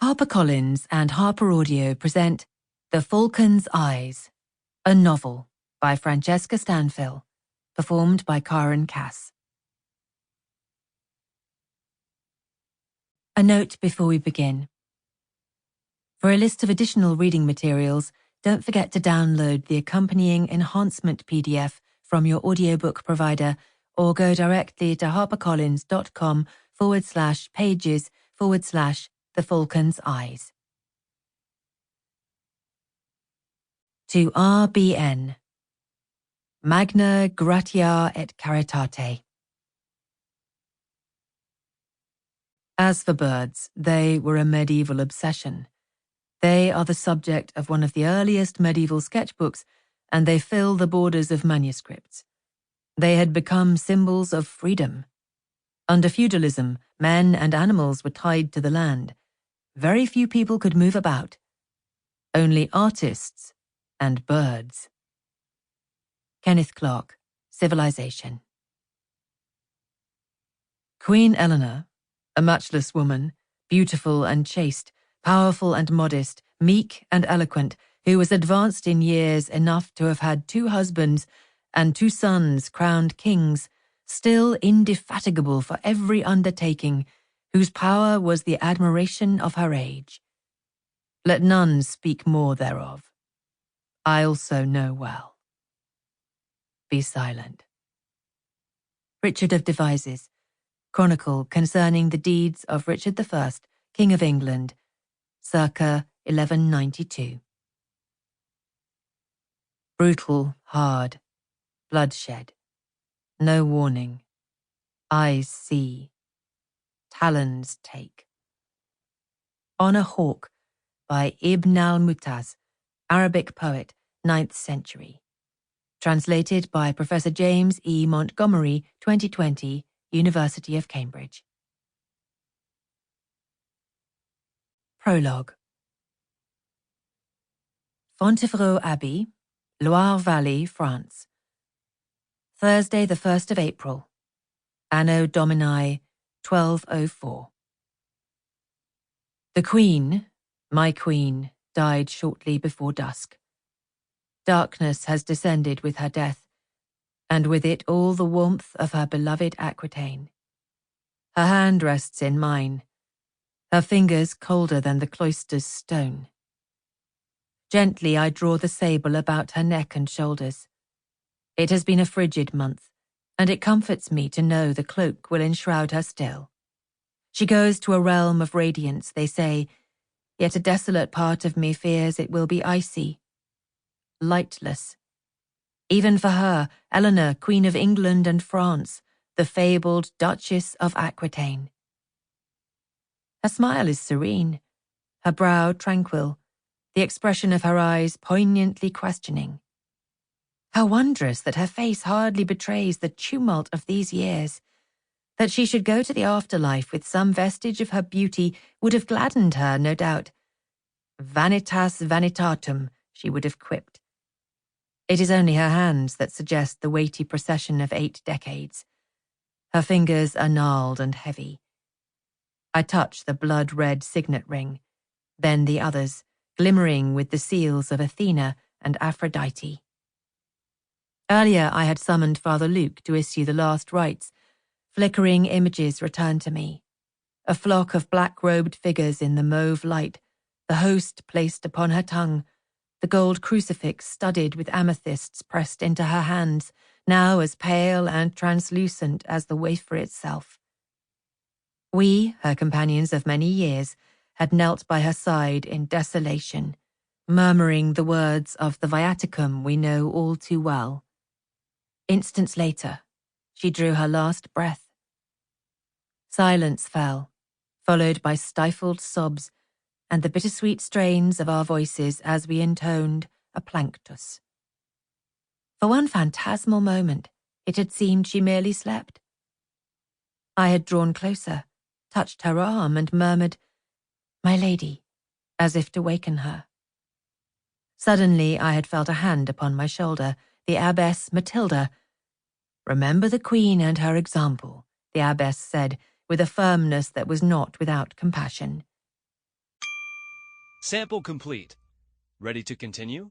HarperCollins and HarperAudio present The Falcon's Eyes, a novel by Francesca Stanfill, performed by Karen Cass. A note before we begin. For a list of additional reading materials, don't forget to download the accompanying enhancement PDF from your audiobook provider or go directly to harpercollins.com/pages/The Falcon's Eyes. To R.B.N. Magna Gratia et Caritate. As for birds, they were a medieval obsession. They are the subject of one of the earliest medieval sketchbooks, and they fill the borders of manuscripts. They had become symbols of freedom. Under feudalism, men and animals were tied to the land. Very few people could move about. Only artists and birds. Kenneth Clark, Civilization. Queen Eleanor, a matchless woman, beautiful and chaste, powerful and modest, meek and eloquent, who was advanced in years enough to have had 2 husbands and 2 sons crowned kings, still indefatigable for every undertaking, whose power was the admiration of her age. Let none speak more thereof. I also know well. Be silent. Richard of Devises, Chronicle concerning the deeds of Richard I, King of England, circa 1192. Brutal, hard, bloodshed, no warning, eyes see, talons take. On a Hawk by Ibn al-Mu'taz, Arabic poet, 9th century. Translated by Professor James E. Montgomery, 2020, University of Cambridge. Prologue. Fontevraud Abbey, Loire Valley, France. Thursday, the 1st of April, Anno Domini 1204. The Queen, my Queen, died shortly before dusk. Darkness has descended with her death, and with it all the warmth of her beloved Aquitaine. Her hand rests in mine, her fingers colder than the cloister's stone. Gently I draw the sable about her neck and shoulders. It has been a frigid month, and it comforts me to know the cloak will enshroud her still. She goes to a realm of radiance, they say, yet a desolate part of me fears it will be icy, lightless. Even for her, Eleanor, Queen of England and France, the fabled Duchess of Aquitaine. Her smile is serene, her brow tranquil, the expression of her eyes poignantly questioning. How wondrous that her face hardly betrays the tumult of these years. That she should go to the afterlife with some vestige of her beauty would have gladdened her, no doubt. Vanitas vanitatum, she would have quipped. It is only her hands that suggest the weighty procession of 8 decades. Her fingers are gnarled and heavy. I touch the blood-red signet ring, then the others, glimmering with the seals of Athena and Aphrodite. Earlier I had summoned Father Luke to issue the last rites. Flickering images return to me. A flock of black-robed figures in the mauve light, the host placed upon her tongue, the gold crucifix studded with amethysts pressed into her hands, now as pale and translucent as the wafer itself. We, her companions of many years, had knelt by her side in desolation, murmuring the words of the Viaticum we know all too well. Instants later, she drew her last breath. Silence fell, followed by stifled sobs and the bittersweet strains of our voices as we intoned a planctus. For one phantasmal moment, it had seemed she merely slept. I had drawn closer, touched her arm, and murmured, "My lady," as if to waken her. Suddenly I had felt a hand upon my shoulder, the Abbess Matilda. "Remember the Queen and her example," the Abbess said, with a firmness that was not without compassion. Sample complete. Ready to continue?